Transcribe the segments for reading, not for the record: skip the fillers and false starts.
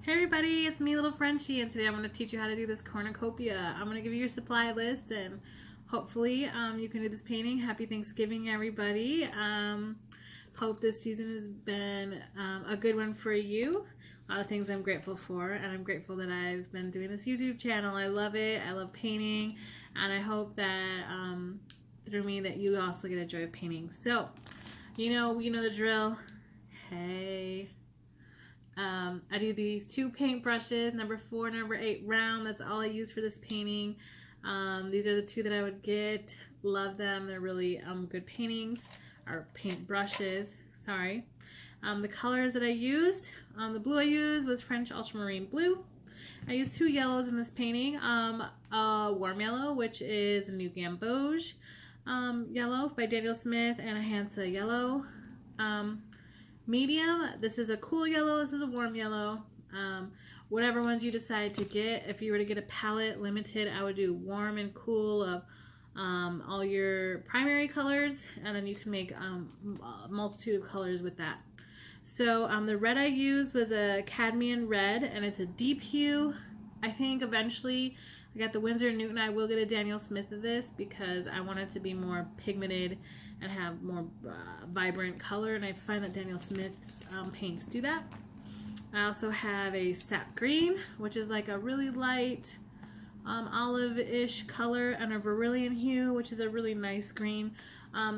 Hey everybody, it's me, Little Frenchie, and today I'm going to teach you how to do this cornucopia. I'm going to give you your supply list, and hopefully you can do this painting. Happy Thanksgiving, everybody. Hope this season has been a good one for you. A lot of things I'm grateful for, and I'm grateful that I've been doing this YouTube channel. I love it. I love painting, and I hope that through me that you also get a joy of painting. So, you know the drill. Hey. I do these two paint brushes, number 4, number 8 round. That's all I use for this painting. These are the two that I would get. Love them. They're really good paintings, or paint brushes. Sorry. The colors that I used, the blue I used was French ultramarine blue. I used 2 yellows in this painting. A warm yellow, which is a new Gamboge Yellow by Daniel Smith, and a Hansa Yellow. Medium, this is a cool yellow, this is a warm yellow. Whatever ones you decide to get. If you were to get a palette limited, I would do warm and cool of all your primary colors, and then you can make a multitude of colors with that. So the red I used was a Cadmium Red, and it's a deep hue. I think eventually I got the Winsor & Newton. I will get a Daniel Smith of this because I want it to be more pigmented and have more vibrant color, and I find that Daniel Smith's paints do that. I also have a Sap Green, which is like a really light olive-ish color, and a Vermilion hue, which is a really nice green.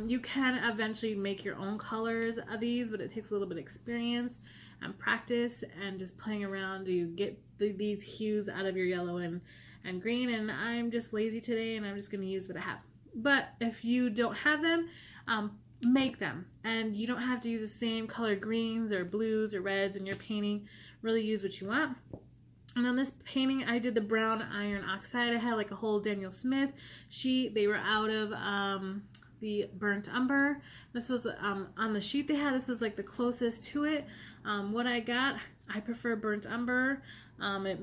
You can eventually make your own colors of these, but it takes a little bit of experience and practice and just playing around to get these hues out of your yellow and green, and I'm just lazy today and I'm just going to use what I have. But if you don't have them, make them, and you don't have to use the same color greens or blues or reds in your painting. Really use what you want. And on this painting I did the brown iron oxide. I had like a whole Daniel Smith sheet. They were out of the burnt umber. This was on the sheet they had, this was like the closest to it. What I got, I prefer burnt umber. I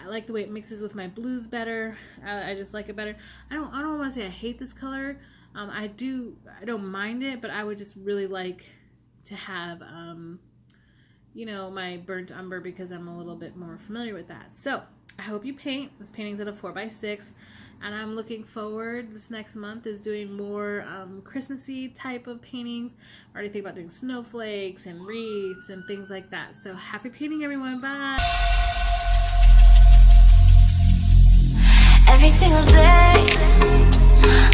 like the way it mixes with my blues better. I just like it better. I don't want to say I hate this color. I don't mind it, but I would just really like to have you know, my burnt umber because I'm a little bit more familiar with that. So I hope you paint. This painting's at a 4x6, and I'm looking forward. This next month is doing more Christmassy type of paintings. I already think about doing snowflakes and wreaths and things like that. So happy painting, everyone. Bye. Every single day,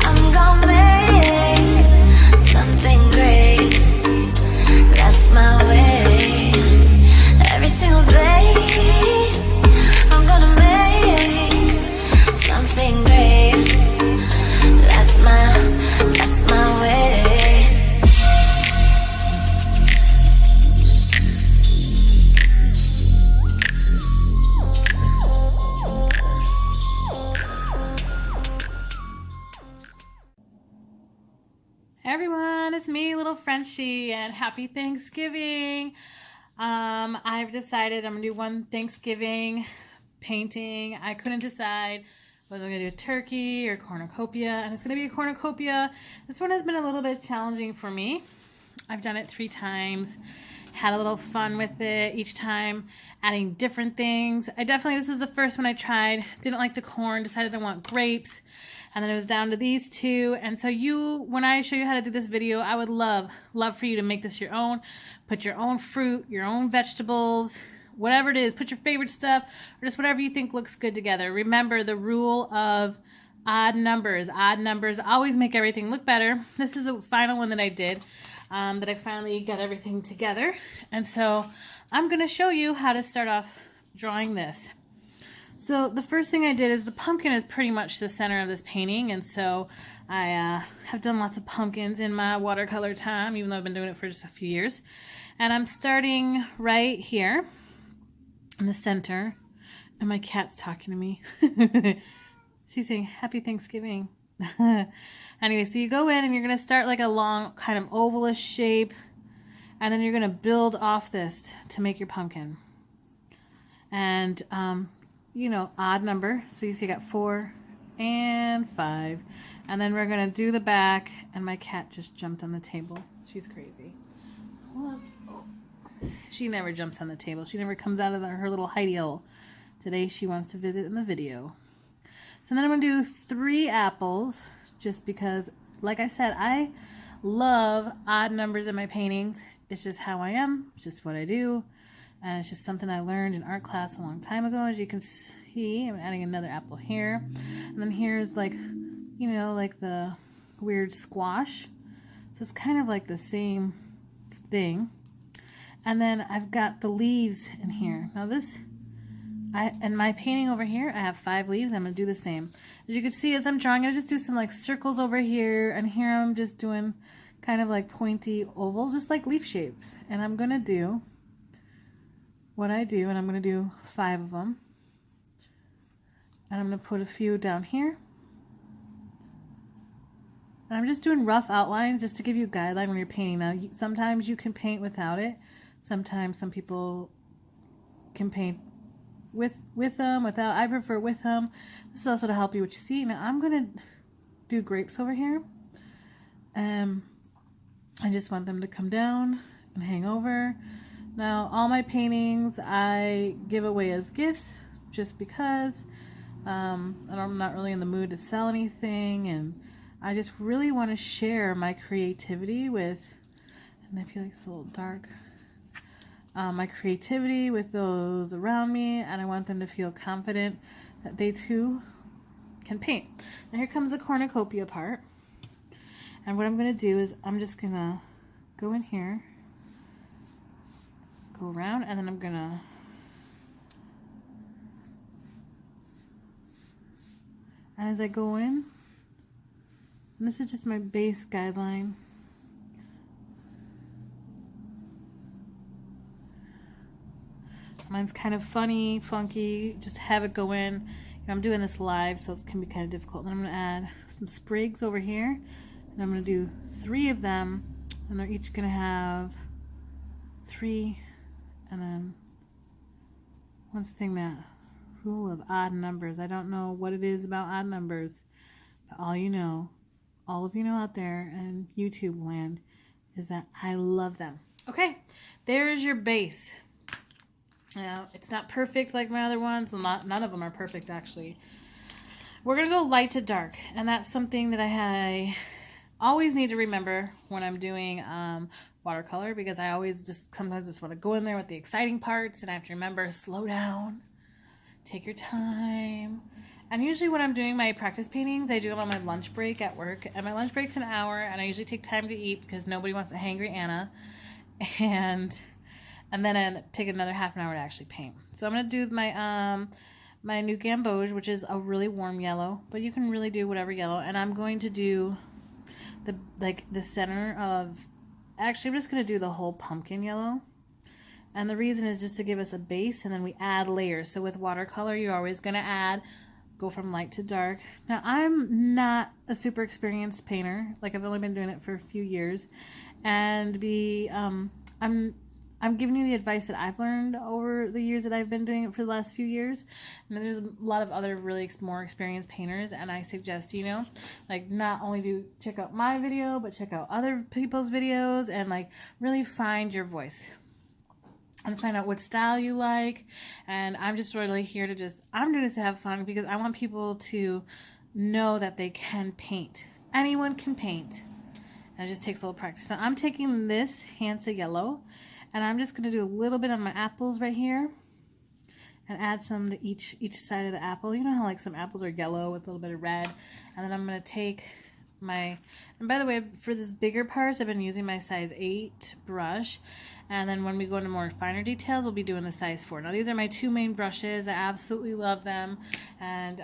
I'm gonna make something great. That's my way. Every single day, I'm gonna make something great. That's my way. Everyone, it's me, Little Frenchie, and happy Thanksgiving. I've decided I'm gonna do one Thanksgiving painting. I couldn't decide whether I'm gonna do a turkey or cornucopia, and it's gonna be a cornucopia. This one has been a little bit challenging for me. I've done it 3 times, had a little fun with it each time, adding different things. This was the first one I tried, didn't like the corn, decided I want grapes, and then it was down to these 2. And so when I show you how to do this video, I would love for you to make this your own. Put your own fruit, your own vegetables, whatever it is. Put your favorite stuff, or just whatever you think looks good together. Remember the rule of odd numbers. Odd numbers always make everything look better. This is the final one that I did, that I finally got everything together. And so I'm going to show you how to start off drawing this. So the first thing I did is the pumpkin is pretty much the center of this painting, and so I have done lots of pumpkins in my watercolor time, even though I've been doing it for just a few years. And I'm starting right here in the center, and my cat's talking to me. She's saying happy Thanksgiving. Anyway, so you go in and you're going to start like a long kind of ovalish shape, and then you're going to build off this to make your pumpkin. And you know, odd number. So you see I got 4 and 5. And then we're going to do the back, and my cat just jumped on the table. She's crazy. Hold on. She never jumps on the table. She never comes out of her little hidey hole. Today she wants to visit in the video. So then I'm going to do 3 apples, just because, like I said, I love odd numbers in my paintings. It's just how I am. It's just what I do. And it's just something I learned in art class a long time ago. As you can see, I'm adding another apple here. And then here's like, you know, like the weird squash. So it's kind of like the same thing. And then I've got the leaves in here. Now this, in my painting over here, I have 5 leaves. I'm going to do the same. As you can see, as I'm drawing, I'm going to just do some like circles over here. And here I'm just doing kind of like pointy ovals, just like leaf shapes. And I'm going to do what I do, and I'm going to do 5 of them. And I'm going to put a few down here. And I'm just doing rough outlines just to give you a guideline when you're painting. Now, sometimes you can paint without it. Sometimes some people can paint with them, without. I prefer with them. This is also to help you what you see. Now, I'm going to do grapes over here. I just want them to come down and hang over. Now, all my paintings I give away as gifts just because I'm not really in the mood to sell anything, and I just really want to share my creativity with, and I feel like it's a little dark, my creativity with those around me, and I want them to feel confident that they too can paint. Now here comes the cornucopia part, and what I'm going to do is I'm just going to go in here, go around, and then I'm going to and as I go in, and this is just my base guideline. Mine's kind of funny, funky, just have it go in. You know, I'm doing this live, so it can be kind of difficult. And I'm going to add some sprigs over here, and I'm going to do 3 of them, and they're each going to have 3, and then one thing, that rule of odd numbers. I don't know what it is about odd numbers, but all of you know out there in YouTube land is that I love them. Okay, there's your base. Now, it's not perfect like my other ones. Well, none of them are perfect, actually. We're going to go light to dark, and that's something that I always need to remember when I'm doing watercolor, because I always sometimes just want to go in there with the exciting parts, and I have to remember, slow down, take your time. And usually when I'm doing my practice paintings, I do them on my lunch break at work, and my lunch break's an hour, and I usually take time to eat because nobody wants a hangry Anna, and then I take another half an hour to actually paint. So I'm going to do my my new Gamboge, which is a really warm yellow, but you can really do whatever yellow, and I'm going to do the center of, actually I'm just going to do the whole pumpkin yellow. And the reason is just to give us a base, and then we add layers. So with watercolor, you're always going to go from light to dark. Now, I'm not a super experienced painter. Like, I've only been doing it for a few years. And I'm giving you the advice that I've learned over the years that I've been doing it for the last few years. And there's a lot of other really more experienced painters, and I suggest, like, not only check out my video, but check out other people's videos, and like really find your voice and find out what style you like. And I'm just really here to I'm doing this to have fun, because I want people to know that they can paint. Anyone can paint, and it just takes a little practice. Now I'm taking this Hansa Yellow, and I'm just going to do a little bit on my apples right here, and add some to each side of the apple. You know how like some apples are yellow with a little bit of red. And then I'm going to take and by the way, for this bigger parts, I've been using my size 8 brush. And then when we go into more finer details, we'll be doing the size 4. Now these are my 2 main brushes. I absolutely love them. And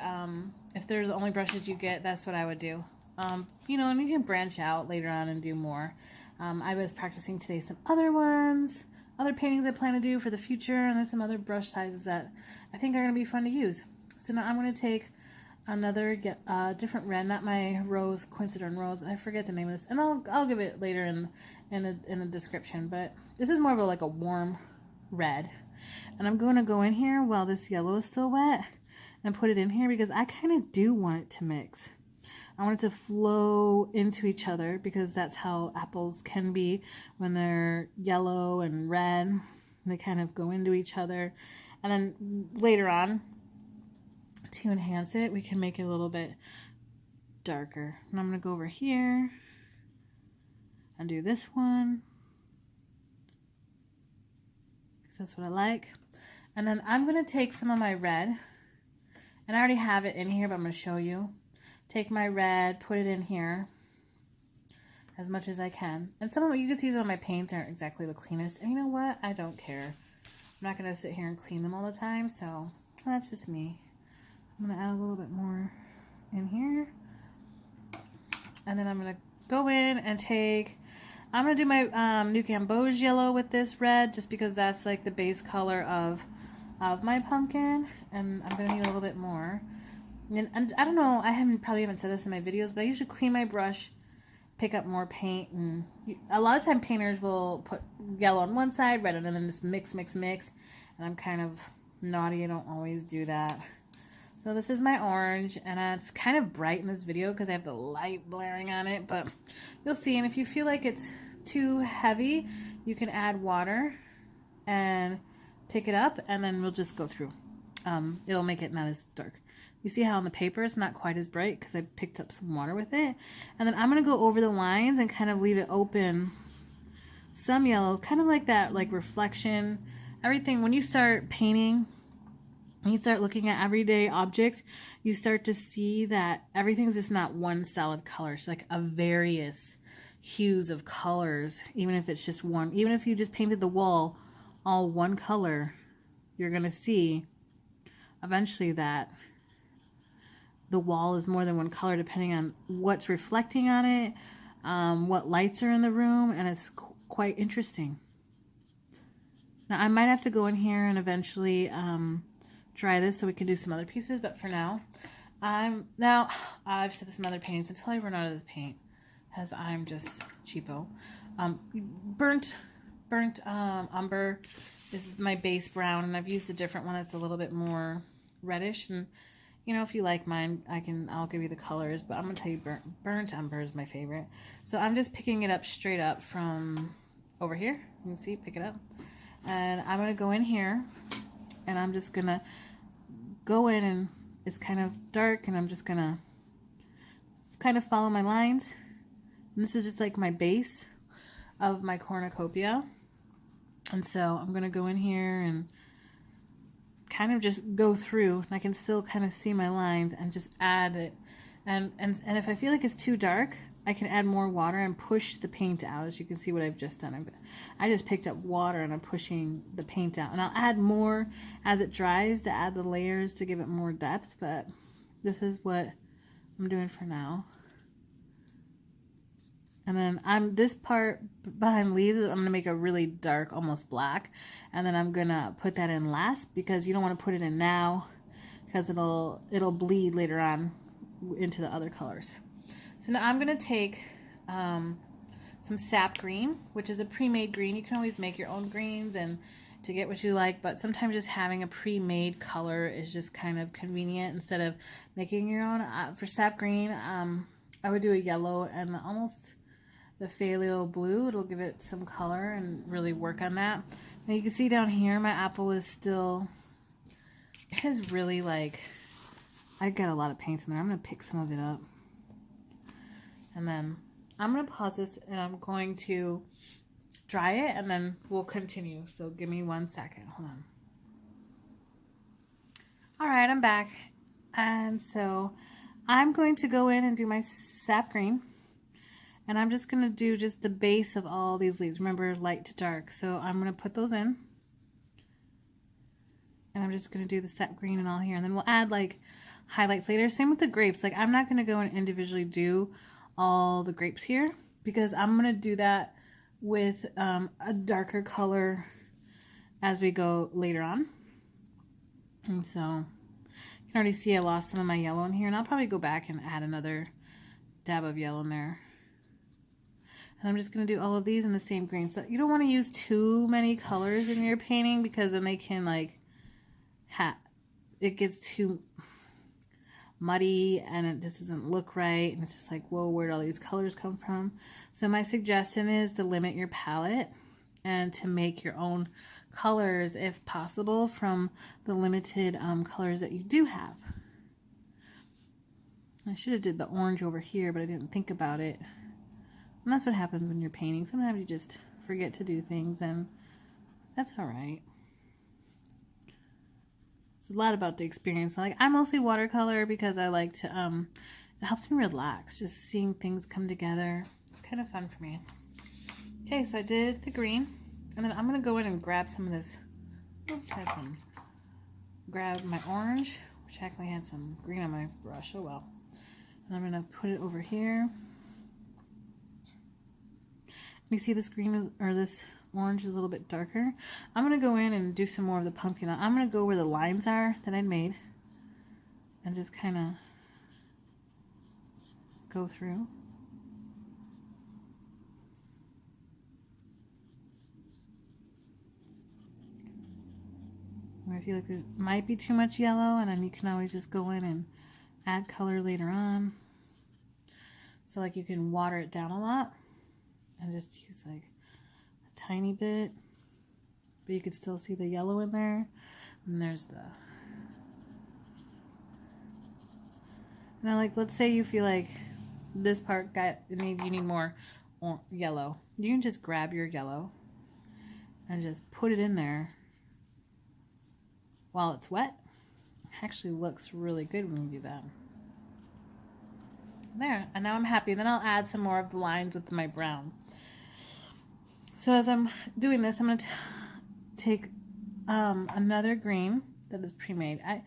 if they're the only brushes you get, that's what I would do. And you can branch out later on and do more. I was practicing today some other paintings I plan to do for the future, and there's some other brush sizes that I think are going to be fun to use. So now I'm going to take another different red, not my rose, coincident rose. I forget the name of this, and I'll give it later in the description. But this is more of like a warm red, and I'm going to go in here while this yellow is still wet and put it in here, because I kind of do want it to mix. I want it to flow into each other because that's how apples can be when they're yellow and red. They kind of go into each other. And then later on, to enhance it, we can make it a little bit darker. And I'm going to go over here and do this one, because that's what I like. And then I'm going to take some of my red, and I already have it in here, but I'm going to show you. Take my red, put it in here as much as I can. And some of you can see some of my paints aren't exactly the cleanest. And you know what? I don't care. I'm not going to sit here and clean them all the time, so that's just me. I'm going to add a little bit more in here. And then I'm going to go in and I'm going to do my new Gamboge Yellow with this red, just because that's like the base color of my pumpkin. And I'm going to need a little bit more. And I don't know, I probably haven't said this in my videos, but I usually clean my brush, pick up more paint, and a lot of time painters will put yellow on one side, red on, and then just mix. And I'm kind of naughty, I don't always do that. So this is my orange, and it's kind of bright in this video because I have the light blaring on it, but you'll see. And if you feel like it's too heavy, you can add water and pick it up, and then we'll just go through. It'll make it not as dark. You see how on the paper it's not quite as bright because I picked up some water with it. And then I'm going to go over the lines and kind of leave it open. Some yellow, kind of like that, like reflection. Everything, when you start painting, when you start looking at everyday objects, you start to see that everything's just not one solid color. It's like a various hues of colors, even if it's just one. Even if you just painted the wall all one color, you're going to see eventually that the wall is more than one color depending on what's reflecting on it, what lights are in the room, and it's quite interesting. Now I might have to go in here and eventually dry this so we can do some other pieces, but for now, I've set some other paints until I run out of this paint, because I'm just cheapo. Burnt umber is my base brown, and I've used a different one that's a little bit more reddish. And you know, if you like mine, I'll give you the colors, but I'm gonna tell you burnt umber is my favorite. So I'm just picking it up straight up from over here. You can see, pick it up, and I'm gonna go in here, and I'm just gonna go in, and it's kind of dark, and I'm just gonna kind of follow my lines. And this is just like my base of my cornucopia. And so I'm gonna go in here and kind of just go through, and I can still kind of see my lines and just add it. And if I feel like it's too dark, I can add more water and push the paint out. As you can see what I've just done. I just picked up water and I'm pushing the paint out. And I'll add more as it dries to add the layers to give it more depth, but this is what I'm doing for now. And then this part behind leaves, I'm going to make a really dark, almost black. And then I'm going to put that in last, because you don't want to put it in now, because it'll bleed later on into the other colors. So now I'm going to take some Sap Green, which is a pre-made green. You can always make your own greens and to get what you like, but sometimes just having a pre-made color is just kind of convenient instead of making your own. For Sap Green, I would do a yellow and almost the phthalo blue. It'll give it some color and really work on that. And you can see down here my apple is still, it is really like, I got a lot of paint in there. I'm going to pick some of it up. And then I'm going to pause this and I'm going to dry it, and then we'll continue. So give me 1 second. Hold on. Alright, I'm back. And so I'm going to go in and do my Sap Green. And I'm just going to do just the base of all these leaves. Remember, light to dark. So I'm going to put those in. And I'm just going to do the Sap Green and all here. And then we'll add like highlights later. Same with the grapes. Like I'm not going to go and individually do all the grapes here, because I'm going to do that with a darker color as we go later on. And so you can already see I lost some of my yellow in here, and I'll probably go back and add another dab of yellow in there. And I'm just going to do all of these in the same green. So you don't want to use too many colors in your painting, because then they can like it gets too muddy and it just doesn't look right, and it's just like, whoa, where'd all these colors come from? So my suggestion is to limit your palette and to make your own colors if possible from the limited colors that you do have. I should have did the orange over here, but I didn't think about it. And that's what happens when you're painting. Sometimes you just forget to do things, and that's all right. It's a lot about the experience. Like, I mostly watercolor because I like to, it helps me relax, just seeing things come together. It's kind of fun for me. Okay, so I did the green, and then I'm going to go in and grab some of this, grab my orange, which actually had some green on my brush, oh well. And I'm going to put it over here. You see this green is, or this orange is a little bit darker. I'm going to go in and do some more of the pumpkin. I'm going to go where the lines are that I made and just kind of go through. I feel like there might be too much yellow, and then you can always just go in and add color later on. So like you can water it down a lot and just use like a tiny bit, but you could still see the yellow in there. And there's the, now like let's say you feel like this part you need more yellow. You can just grab your yellow and just put it in there while it's wet. It actually looks really good when you do that. There, and now I'm happy. Then I'll add some more of the lines with my brown. So as I'm doing this, I'm going to take another green that is pre-made. I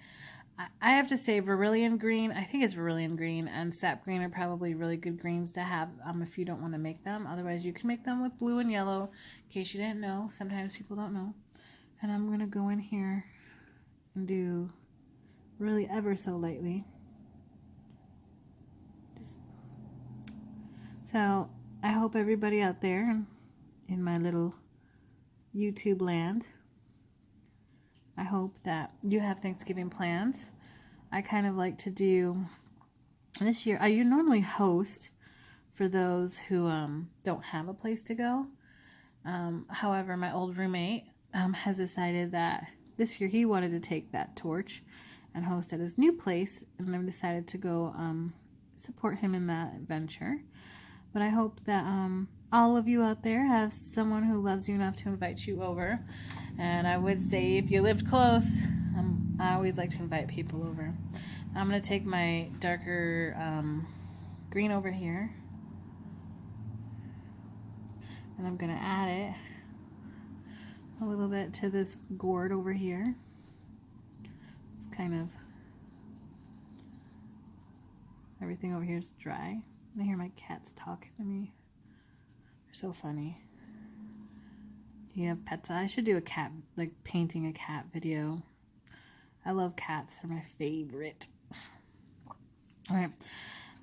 have to say Vermilion Green, I think it's Vermilion Green, and Sap Green are probably really good greens to have if you don't want to make them. Otherwise, you can make them with blue and yellow, in case you didn't know. Sometimes people don't know. And I'm going to go in here and do really ever so lightly. So I hope everybody out there in my little YouTube land, I hope that you have Thanksgiving plans. I kind of like to do this year. I normally host for those who don't have a place to go. However, my old roommate has decided that this year he wanted to take that torch and host at his new place, and I've decided to go support him in that adventure. But I hope that all of you out there have someone who loves you enough to invite you over. And I would say if you lived close, I always like to invite people over. I'm going to take my darker green over here, and I'm going to add it a little bit to this gourd over here. It's kind of, everything over here is dry. I hear my cats talking to me. They're so funny. Do you have pets? I should do a cat, like painting a cat video. I love cats. They're my favorite. Alright.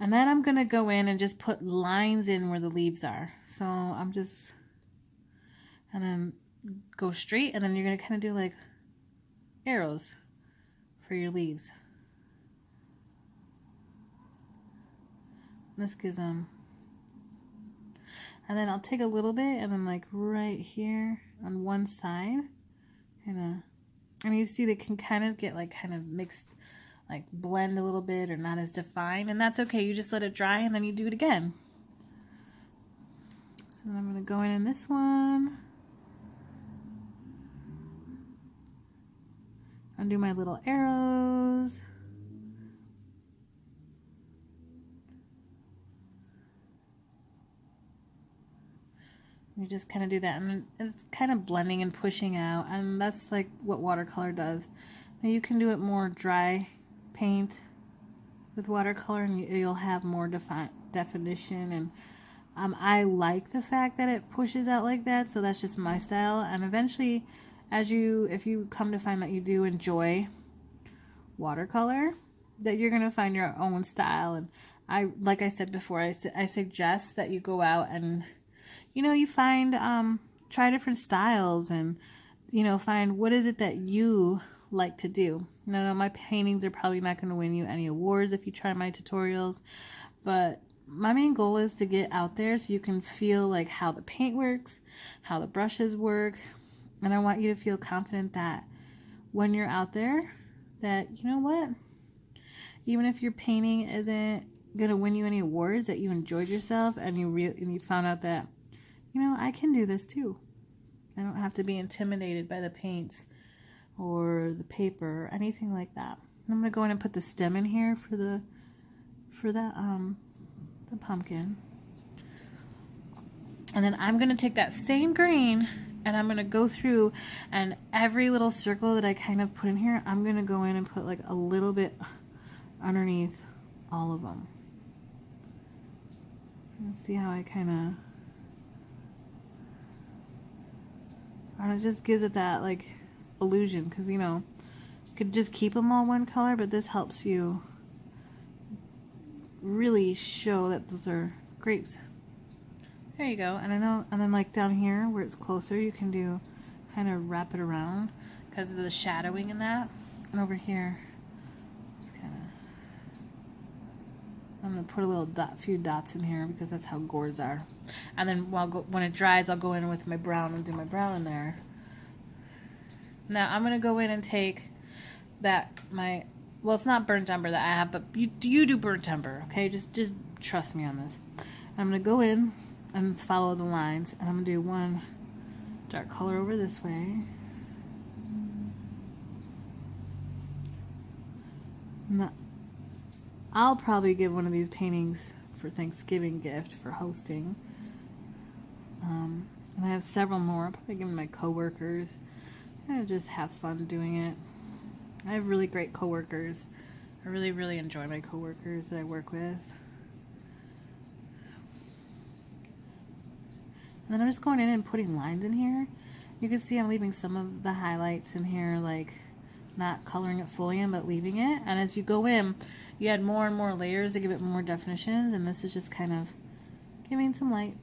And then I'm going to go in and just put lines in where the leaves are. So I'm just, and then go straight, and then you're going to kind of do like arrows for your leaves. This gives them, and then I'll take a little bit and then like right here on one side, and you see they can kind of get like kind of mixed, like blend a little bit or not as defined, and that's okay. You just let it dry and then you do it again. So then I'm going to go in this one and do my little arrows. You just kind of do that, and it's kind of blending and pushing out, and that's like what watercolor does. Now you can do it more dry paint with watercolor, and you'll have more definition. And I like the fact that it pushes out like that, so that's just my style. And eventually, if you come to find that you do enjoy watercolor, that you're gonna find your own style. And like I said before, I suggest that you go out and you find, try different styles, and, find what is it that you like to do. No, my paintings are probably not going to win you any awards if you try my tutorials, but my main goal is to get out there so you can feel like how the paint works, how the brushes work, and I want you to feel confident that when you're out there, that you know what, even if your painting isn't gonna win you any awards, that you enjoyed yourself and you found out that, you know, I can do this too. I don't have to be intimidated by the paints or the paper or anything like that. I'm gonna go in and put the stem in here for the pumpkin, and then I'm gonna take that same green and I'm gonna go through, and every little circle that I kind of put in here, I'm gonna go in and put like a little bit underneath all of them. Let's see how I kind of, and it just gives it that like illusion, because you know, you could just keep them all one color, but this helps you really show that those are grapes. There you go. And I know, and then like down here where it's closer, you can do kind of wrap it around because of the shadowing in that. And over here, it's kind of, I'm gonna put a little few dots in here because that's how gourds are. And then when it dries, I'll go in with my brown and do my brown in there. Now I'm gonna go in and take that well, it's not burnt umber that I have, but you do burnt umber, okay? Just trust me on this. I'm gonna go in and follow the lines, and I'm gonna do one dark color over this way. Now, I'll probably give one of these paintings for Thanksgiving gift for hosting. And I have several more. I'll probably give them to my coworkers. And just have fun doing it. I have really great coworkers. I really enjoy my coworkers that I work with. And then I'm just going in and putting lines in here. You can see I'm leaving some of the highlights in here, like not coloring it fully in, but leaving it. And as you go in, you add more and more layers to give it more definitions, and this is just kind of giving some light.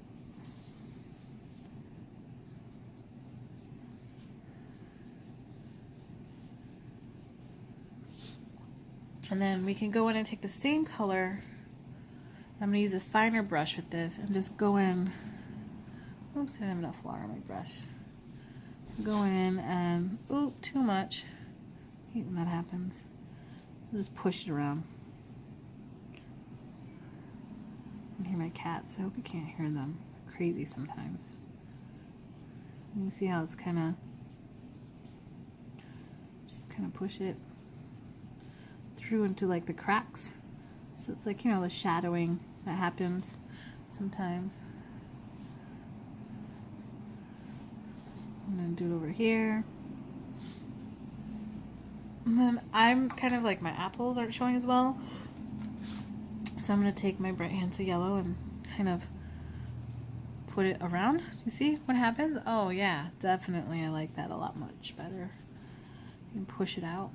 And then we can go in and take the same color. I'm going to use a finer brush with this and just go in. Oops, I didn't have enough water on my brush. Go in and, oop, too much. I hate when that happens. I'll just push it around. I can hear my cats. I hope you can't hear them. They're crazy sometimes. You can see how it's kind of, just kind of push it through into like the cracks. So it's like, you know, the shadowing that happens sometimes. I'm gonna do it over here. And then I'm kind of like, my apples aren't showing as well. So I'm gonna take my bright Hansa Yellow and kind of put it around. You see what happens? Oh yeah, definitely. I like that a lot much better. You can push it out.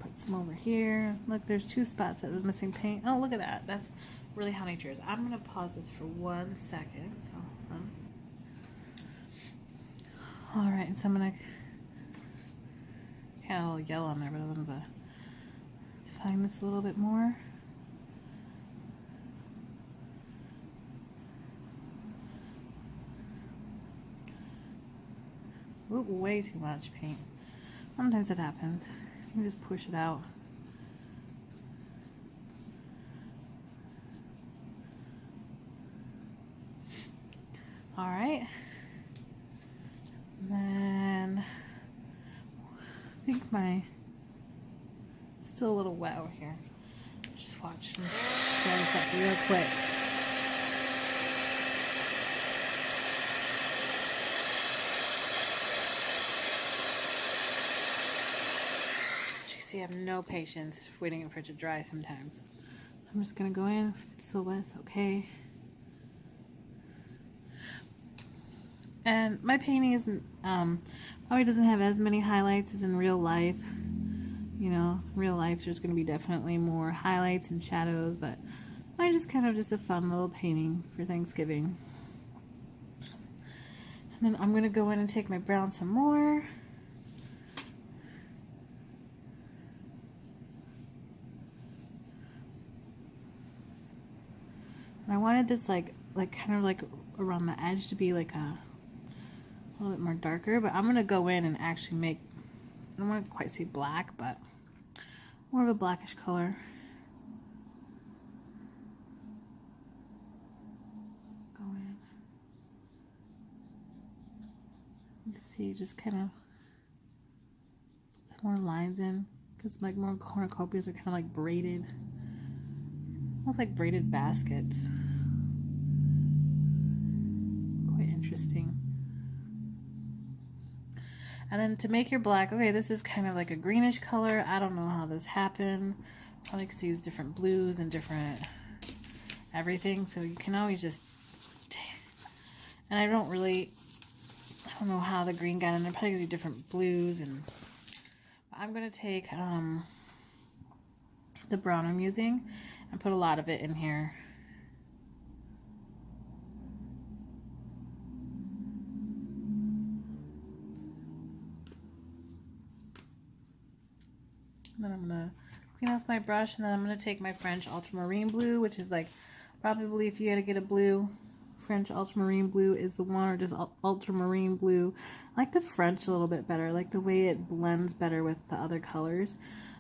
Put some over here. Look, there's two spots that was missing paint. Oh, look at that. That's really how nature is. I'm gonna pause this for 1 second. So, all right, and so I'm gonna kind of a little yellow on there, but I'm gonna define this a little bit more. Ooh, way too much paint. Sometimes it happens. You can just push it out. All right. And then I think still a little wet over here. Just watch. Dry this up real quick. See, I have no patience waiting for it to dry sometimes. I'm just gonna go in. If it's still wet, it's okay. And my painting isn't probably doesn't have as many highlights as in real life. You know, real life there's gonna be definitely more highlights and shadows, but mine just kind of just a fun little painting for Thanksgiving. And then I'm gonna go in and take my brown some more. And I wanted this like kind of like around the edge to be like a little bit more darker, but I'm gonna go in and actually make, I don't want to quite say black, but more of a blackish color. Go in. You see, just kind of more lines in, because like more cornucopias are kind of like braided, almost like braided baskets. Quite interesting. And then to make your black, okay, this is kind of like a greenish color. I don't know how this happened. Probably because you use different blues and different everything, so you can always just, and I don't know how the green got in there. Probably because you different blues. And I'm gonna take the brown I'm using and put a lot of it in here. And then I'm gonna clean off my brush, and then I'm gonna take my French ultramarine blue, which is like, probably if you had to get a blue, French ultramarine blue is the one, or just ultramarine blue. I like the French a little bit better. I like the way it blends better with the other colors.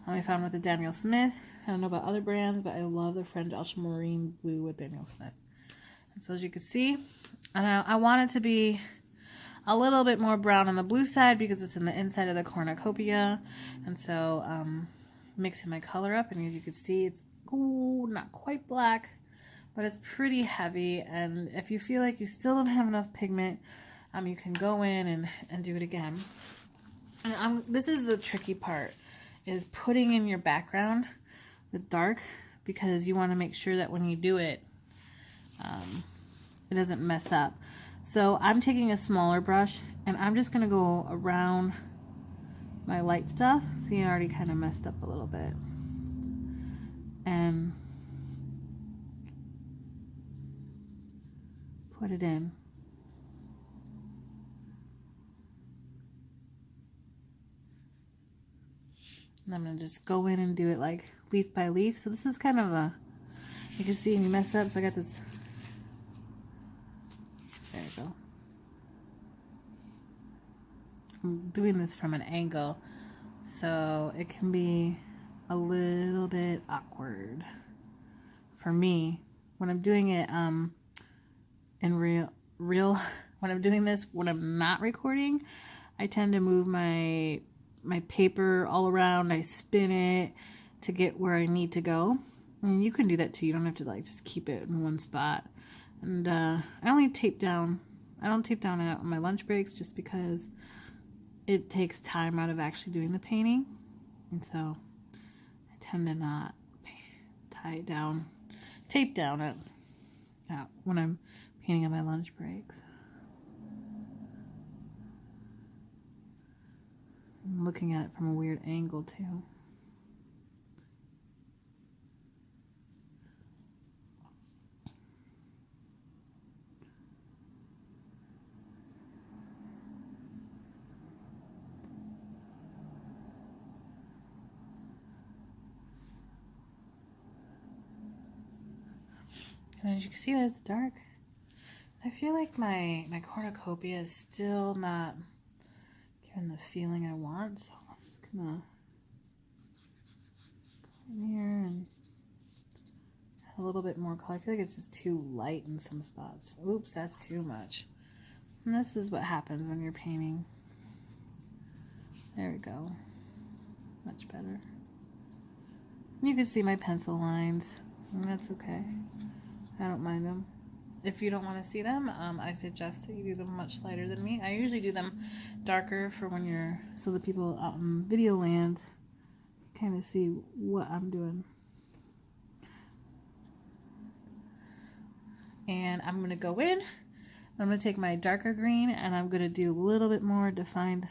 I found with the Daniel Smith. I don't know about other brands, but I love the French ultramarine blue with Daniel Smith. And so as you can see, and I want it to be a little bit more brown on the blue side because it's in the inside of the cornucopia. And so mixing my color up, and as you can see, it's not quite black, but it's pretty heavy. And if you feel like you still don't have enough pigment, you can go in and do it again. And this is the tricky part, is putting in your background the dark, because you want to make sure that when you do it, it doesn't mess up. So I'm taking a smaller brush, and I'm just going to go around my light stuff. See, I already kind of messed up a little bit. And put it in. And I'm going to just go in and do it like leaf by leaf. So this is kind of a, you can see me mess up. So I got this. There we go. I'm doing this from an angle, so it can be a little bit awkward for me when I'm doing it in real when I'm doing this when I'm not recording. I tend to move my paper all around. I spin it to get where I need to go, and you can do that too. You don't have to like just keep it in one spot. And I only tape down. I don't tape down on my lunch breaks, just because it takes time out of actually doing the painting, and so I tend to not tape down it when I'm painting on my lunch breaks. I'm looking at it from a weird angle too. And as you can see, there's the dark. I feel like my cornucopia is still not giving the feeling I want, so I'm just gonna go in here and add a little bit more color. I feel like it's just too light in some spots. Oops, that's too much. And this is what happens when you're painting. There we go. Much better. You can see my pencil lines, and that's okay. I don't mind them. If you don't want to see them, I suggest that you do them much lighter than me. I usually do them darker for when you're, so the people out in video land kind of see what I'm doing. And I'm going to go in, I'm going to take my darker green, and I'm going to do a little bit more defined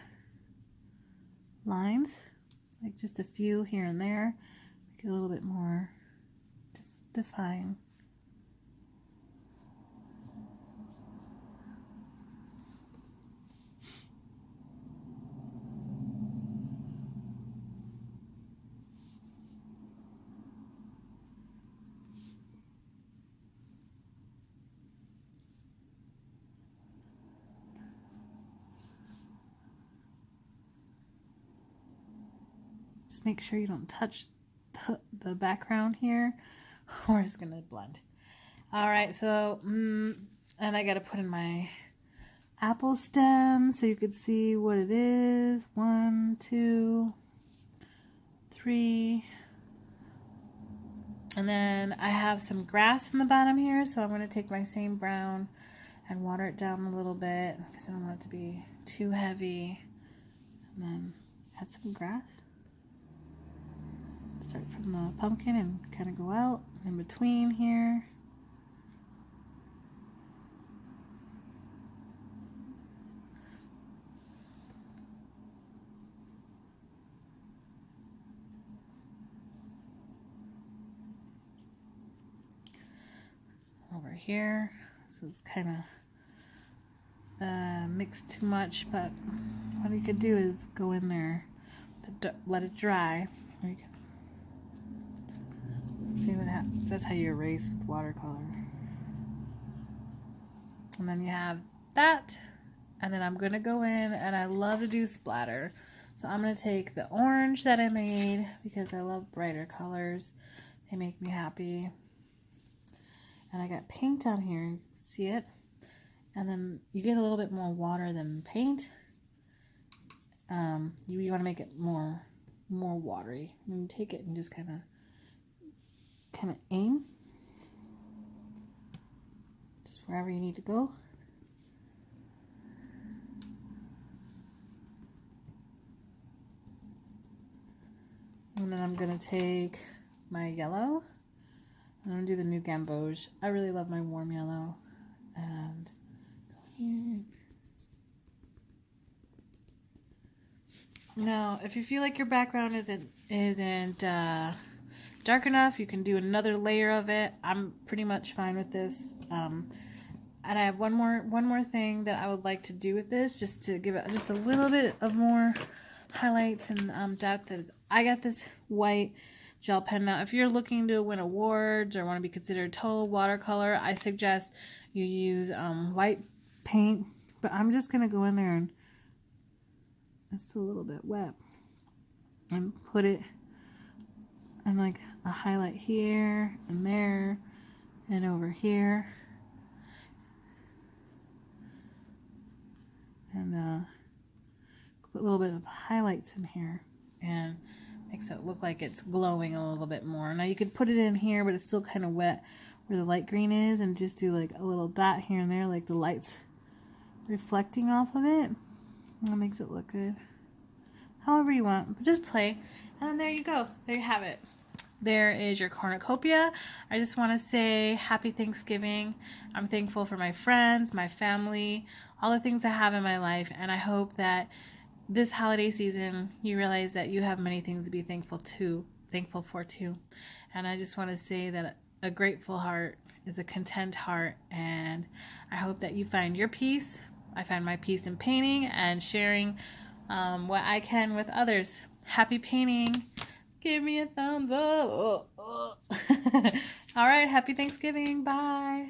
lines, like just a few here and there, make it a little bit more defined. Just make sure you don't touch the background here or it's gonna blend. All right, so and I gotta put in my apple stem so you could see what it is. 1, 2, 3. And then I have some grass in the bottom here, so I'm gonna take my same brown and water it down a little bit because I don't want it to be too heavy. And then add some grass. Start from the pumpkin and kind of go out in between here. Over here, this is kind of mixed too much, but what you could do is go in there, let it dry. Or you can see what happens. That's how you erase with watercolor. And then you have that, and then I'm gonna go in, and I love to do splatter. So I'm gonna take the orange that I made because I love brighter colors. They make me happy. And I got paint down here, you can see it. And then you get a little bit more water than paint. You want to make it more watery. And you take it and just kind of aim. Just wherever you need to go. And then I'm going to take my yellow. I'm going to do the new Gamboge. I really love my warm yellow. And here. Now, if you feel like your background isn't dark enough, you can do another layer of it. I'm pretty much fine with this. And I have one more thing that I would like to do with this, just to give it just a little bit of more highlights and depth. Is I got this white gel pen. Now, if you're looking to win awards or want to be considered total watercolor, I suggest you use white paint. But I'm just gonna go in there and it's a little bit wet and put it and like a highlight here and there and over here, and put a little bit of highlights in here and makes it look like it's glowing a little bit more. Now you could put it in here, but it's still kind of wet where the light green is, and just do like a little dot here and there, like the light's reflecting off of it. That makes it look good. However you want, but just play. And then there you go. There you have it. There is your cornucopia. I just want to say happy Thanksgiving. I'm thankful for my friends, my family, all the things I have in my life, and I hope that this holiday season you realize that you have many things to be thankful for too. And I just want to say that a grateful heart is a content heart, and I hope that you find your peace. I find my peace in painting and sharing what I can with others. Happy painting. Give me a thumbs up. All right, happy Thanksgiving. Bye.